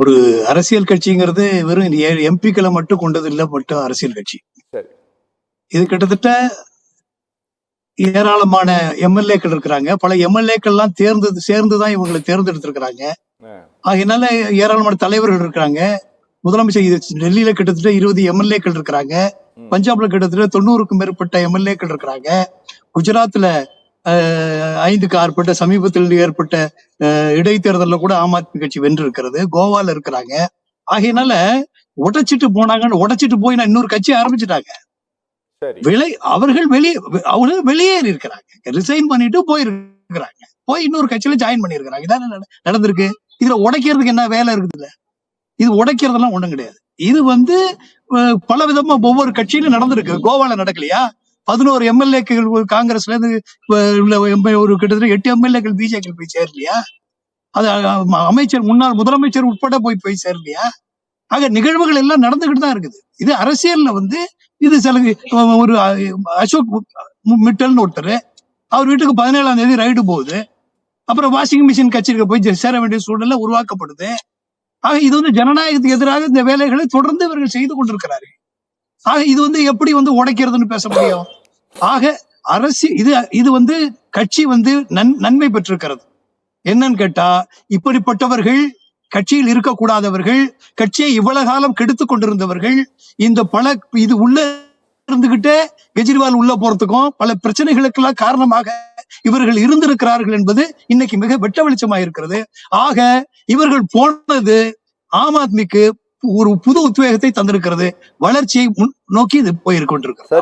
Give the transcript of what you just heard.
ஒரு அரசியல் கட்சிங்கிறது வெறும் எம்பிக்களை மட்டும் கொண்டது இல்ல மட்டும் அரசியல் கட்சி. இது கிட்டத்தட்ட ஏராளமான எம்எல்ஏக்கள் இருக்கிறாங்க. பல எம்எல்ஏக்கள் எல்லாம் சேர்ந்துதான் இவங்களை தேர்ந்தெடுத்திருக்கிறாங்க. அதனால ஏராளமான தலைவர்கள் இருக்கிறாங்க. முதலமைச்சர் டெல்லியில கிட்டத்தட்ட 20 எம்எல்ஏக்கள் இருக்கிறாங்க. பஞ்சாப்ல கிட்டத்தட்ட 90க்கும் மேற்பட்ட எம்எல்ஏக்கள் இருக்கிறாங்க. குஜராத்ல 5க்கு ஆற்பட்ட சமீபத்தில் ஏற்பட்ட இடைத்தேர்தலில் கூட ஆம் ஆத்மி கட்சி வென்று இருக்கிறது. கோவால இருக்கிறாங்க. ஆகையினால உடைச்சிட்டு போய் நான் இன்னொரு கட்சி ஆரம்பிச்சுட்டாங்க. அவர்கள் வெளியேறி இருக்கிறாங்க. ரிசைன் பண்ணிட்டு போயிருக்கிறாங்க. போய் இன்னொரு கட்சியில ஜாயின் பண்ணிருக்கிறாங்க. இதான் நடந்திருக்கு. இதுல உடைக்கிறதுக்கு என்ன வேலை இருக்குது? இது உடைக்கிறதெல்லாம் ஒண்ணும் கிடையாது. இது பல விதமா ஒவ்வொரு கட்சியிலும் நடந்திருக்கு. கோவால நடக்கலையா? 11 எம்எல்ஏக்கள் காங்கிரஸ்ல இருந்து ஒரு கிட்டத்தட்ட 8 எம்எல்ஏக்கள் பிஜேபி போய் சேரலையா? அது முன்னாள் முதலமைச்சர் உட்பட போய் சேரலையா? ஆக நிகழ்வுகள் எல்லாம் நடந்துகிட்டு தான் இருக்குது. இது அரசியல்ல இது ஒரு அசோக் மிட்டல்னு ஒருத்தர், அவர் வீட்டுக்கு 17ஆம் தேதி ரைடு போகுது. அப்புறம் வாஷிங் மிஷின் கட்சிக்கு போய் சேர வேண்டிய சூழ்நிலை உருவாக்கப்படுது. ஆக இது ஜனநாயகத்துக்கு எதிராக இந்த வேலைகளை தொடர்ந்து இவர்கள் செய்து கொண்டிருக்கிறார்கள். ஆக இது எப்படி உடைக்கிறதுன்னு பேச முடியும்? ஆக இது கட்சி நன்மை பெற்றிருக்கிறது. என்னன்னு கேட்டா, இப்படிப்பட்டவர்கள் கட்சியில் இருக்கக்கூடாதவர்கள், கட்சியை இவ்வளவு காலம் கெடுத்து கொண்டிருந்தவர்கள், இது உள்ள இருந்துகிட்டே கெஜ்ரிவால் உள்ள போறதுக்கும் பல பிரச்சனைகளுக்கெல்லாம் காரணமாக இவர்கள் இருந்திருக்கிறார்கள் என்பது இன்னைக்கு மிக வெட்ட வெளிச்சமா இருக்கிறது. ஆக இவர்கள் போனது ஆம் ஆத்மிக்கு ஒரு புது உத்வேகத்தை தந்திருக்கிறது. வளர்ச்சியை நோக்கி இது போயிருக்கொண்டிருக்கிறது.